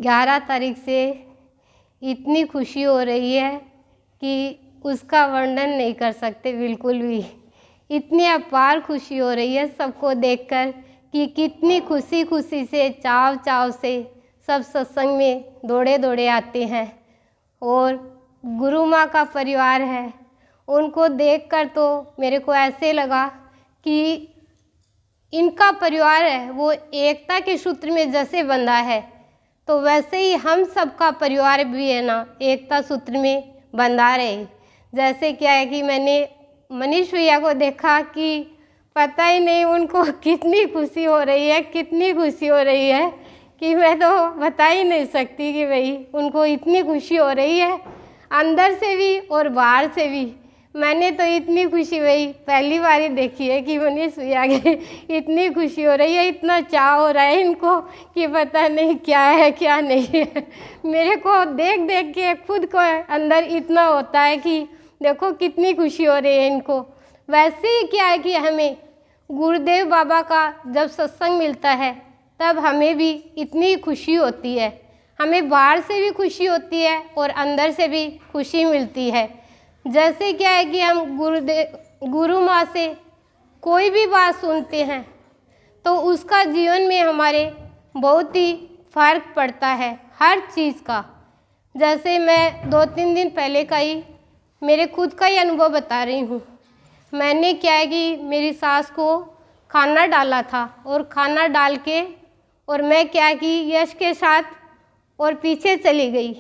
11 तारीख से इतनी खुशी हो रही है कि उसका वर्णन नहीं कर सकते बिल्कुल भी। इतनी अपार खुशी हो रही है सबको देखकर कि कितनी खुशी खुशी से चाव चाव से सब सत्संग में दौड़े दौड़े आते हैं। और गुरु माँ का परिवार है, उनको देखकर तो मेरे को ऐसे लगा कि इनका परिवार है वो एकता के सूत्र में जैसे बंधा है, तो वैसे ही हम सबका परिवार भी है ना एकता सूत्र में बंधा रहे। जैसे क्या है कि मैंने मनीष भैया को देखा कि पता ही नहीं उनको कितनी खुशी हो रही है, कितनी खुशी हो रही है कि मैं तो बता ही नहीं सकती कि भाई उनको इतनी खुशी हो रही है अंदर से भी और बाहर से भी। मैंने तो इतनी खुशी भाई पहली बार ही देखी है कि मनीष भैया के इतनी खुशी हो रही है, इतना चाव हो रहा है इनको कि पता नहीं क्या है क्या नहीं है। मेरे को देख देख के खुद को अंदर इतना होता है कि देखो कितनी खुशी हो रही है इनको। वैसे ही क्या है कि हमें गुरुदेव बाबा का जब सत्संग मिलता है तब हमें भी इतनी खुशी होती है, हमें बाहर से भी खुशी होती है और अंदर से भी खुशी मिलती है। जैसे क्या है कि हम गुरु माँ से कोई भी बात सुनते हैं तो उसका जीवन में हमारे बहुत ही फ़र्क पड़ता है हर चीज़ का। जैसे मैं 2-3 दिन पहले का ही मेरे खुद का ही अनुभव बता रही हूँ। मैंने क्या है कि मेरी सास को खाना डाला था और खाना डाल के और मैं क्या कि यश के साथ और पीछे चली गई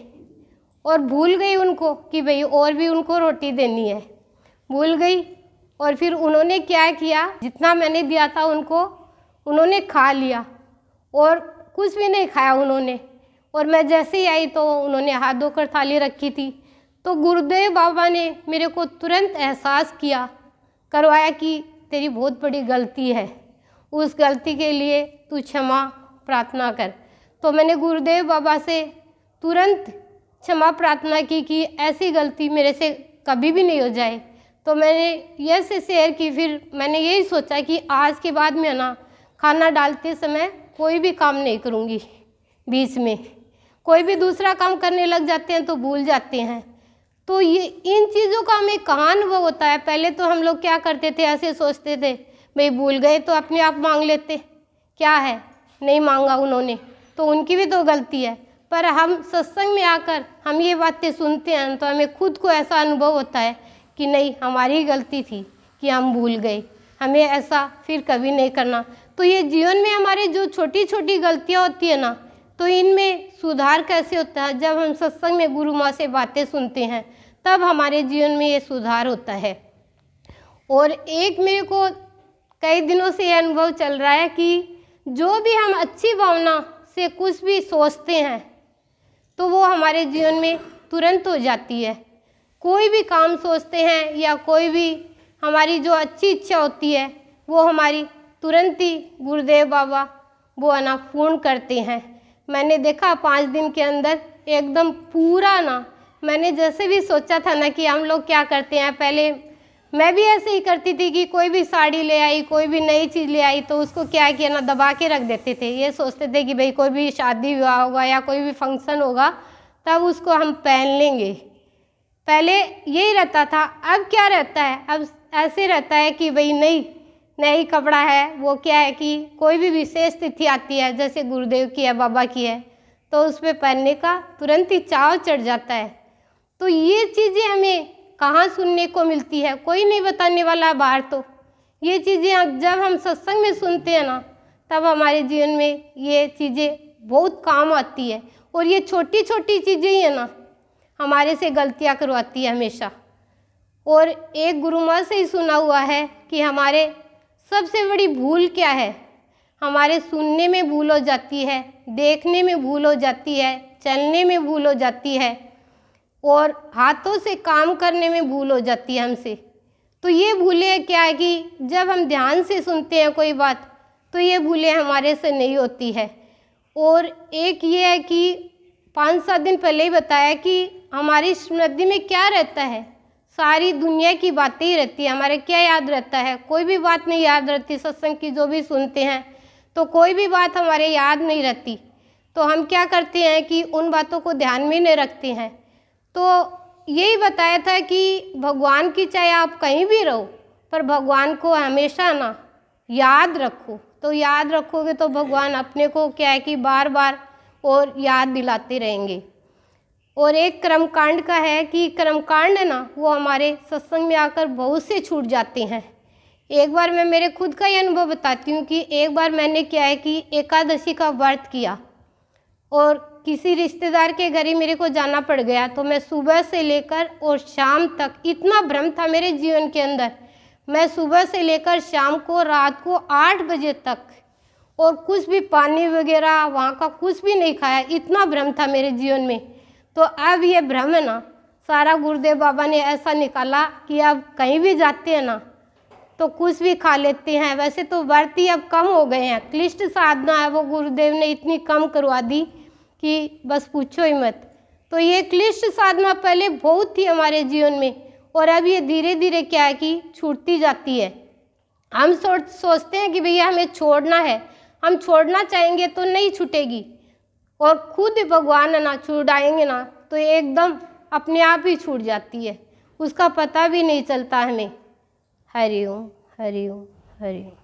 और भूल गई उनको कि भाई और भी उनको रोटी देनी है, भूल गई। और फिर उन्होंने क्या किया, जितना मैंने दिया था उनको उन्होंने खा लिया और कुछ भी नहीं खाया उन्होंने। और मैं जैसे ही आई तो उन्होंने हाथ धोकर थाली रखी थी। तो गुरुदेव बाबा ने मेरे को तुरंत एहसास करवाया कि तेरी बहुत बड़ी गलती है, उस गलती के लिए तू क्षमा प्रार्थना कर। तो मैंने गुरुदेव बाबा से तुरंत क्षमा प्रार्थना की कि ऐसी गलती मेरे से कभी भी नहीं हो जाए। तो मैंने यह से शेयर की। फिर मैंने यही सोचा कि आज के बाद मैं ना खाना डालते समय कोई भी काम नहीं करूँगी। बीच में कोई भी दूसरा काम करने लग जाते हैं तो भूल जाते हैं। तो ये इन चीज़ों का हमें कहाँ अनुभव होता है। पहले तो हम लोग क्या करते थे, ऐसे सोचते थे भाई भूल गए तो अपने आप मांग लेते, क्या है नहीं मांगा उन्होंने तो उनकी भी तो गलती है। पर हम सत्संग में आकर हम ये बातें सुनते हैं तो हमें खुद को ऐसा अनुभव होता है कि नहीं हमारी गलती थी कि हम भूल गए, हमें ऐसा फिर कभी नहीं करना। तो ये जीवन में हमारे जो छोटी छोटी गलतियाँ होती है ना, तो इनमें सुधार कैसे होता है, जब हम सत्संग में गुरु माँ से बातें सुनते हैं तब हमारे जीवन में ये सुधार होता है। और एक मेरे को कई दिनों से ये अनुभव चल रहा है कि जो भी हम अच्छी भावना से कुछ भी सोचते हैं तो वो हमारे जीवन में तुरंत हो जाती है। कोई भी काम सोचते हैं या कोई भी हमारी जो अच्छी इच्छा होती है वो हमारी तुरंत ही गुरुदेव बाबा वो आना पूर्ण करते हैं। मैंने देखा 5 दिन के अंदर एकदम पूरा ना, मैंने जैसे भी सोचा था ना कि हम लोग क्या करते हैं, पहले मैं भी ऐसे ही करती थी कि कोई भी साड़ी ले आई, कोई भी नई चीज़ ले आई तो उसको क्या किया ना दबा के रख देते थे। ये सोचते थे कि भाई कोई भी शादी विवाह होगा या कोई भी फंक्शन होगा तब उसको हम पहन लेंगे। पहले यही रहता था। अब क्या रहता है, अब ऐसे रहता है कि भाई नई कपड़ा है, वो क्या है कि कोई भी विशेष तिथि आती है जैसे गुरुदेव की है, बाबा की है, तो उस पर पहनने का तुरंत ही चाव चढ़ जाता है। तो ये चीज़ें हमें कहाँ सुनने को मिलती है, कोई नहीं बताने वाला बाहर। तो ये चीज़ें जब हम सत्संग में सुनते हैं ना तब हमारे जीवन में ये चीज़ें बहुत काम आती है। और ये छोटी छोटी चीज़ें ही है ना हमारे से गलतियाँ करवाती है हमेशा। और एक गुरु माँ से ही सुना हुआ है कि हमारे सबसे बड़ी भूल क्या है, हमारे सुनने में भूल हो जाती है, देखने में भूल हो जाती है, चलने में भूल हो जाती है और हाथों से काम करने में भूल हो जाती है हमसे। तो ये भूलें क्या है कि जब हम ध्यान से सुनते हैं कोई बात तो ये भूलें हमारे से नहीं होती है। और एक ये है कि 5-7 दिन पहले ही बताया कि हमारी स्मृति में क्या रहता है, सारी दुनिया की बातें ही रहती है। हमारे क्या याद रहता है, कोई भी बात नहीं याद रहती। सत्संग की जो भी सुनते हैं तो कोई भी बात हमारे याद नहीं रहती। तो हम क्या करते हैं कि उन बातों को ध्यान में नहीं रखते हैं। तो यही बताया था कि भगवान की चाहे आप कहीं भी रहो, पर भगवान को हमेशा ना याद रखो। तो याद रखोगे तो भगवान अपने को क्या है कि बार बार और याद दिलाते रहेंगे। और एक कर्मकांड का है कि कर्मकांड है ना, वो हमारे सत्संग में आकर बहुत से छूट जाते हैं। एक बार मैं मेरे खुद का ही अनुभव बताती हूँ कि एक बार मैंने क्या है कि एकादशी का व्रत किया और किसी रिश्तेदार के घर ही मेरे को जाना पड़ गया। तो मैं सुबह से लेकर और शाम तक, इतना भ्रम था मेरे जीवन के अंदर, मैं सुबह से लेकर शाम को रात को 8 बजे तक और कुछ भी पानी वगैरह वहाँ का कुछ भी नहीं खाया। इतना भ्रम था मेरे जीवन में। तो अब ये भ्रम है ना, सारा गुरुदेव बाबा ने ऐसा निकाला कि अब कहीं भी जाते हैं ना तो कुछ भी खा लेते हैं। वैसे तो व्रत ही अब कम हो गए हैं, क्लिष्ट साधना है वो गुरुदेव ने इतनी कम करवा दी कि बस पूछो ही मत। तो ये क्लिष्ट साधना पहले बहुत थी हमारे जीवन में, और अब ये धीरे धीरे क्या है कि छूटती जाती है। हम सोचते हैं कि भैया हमें छोड़ना है, हम छोड़ना चाहेंगे तो नहीं छूटेगी, और खुद भगवान ना छुड़ाएंगे ना तो ये एकदम अपने आप ही छूट जाती है, उसका पता भी नहीं चलता हमें। हरि ओम, हरि ओम, हरि ओम।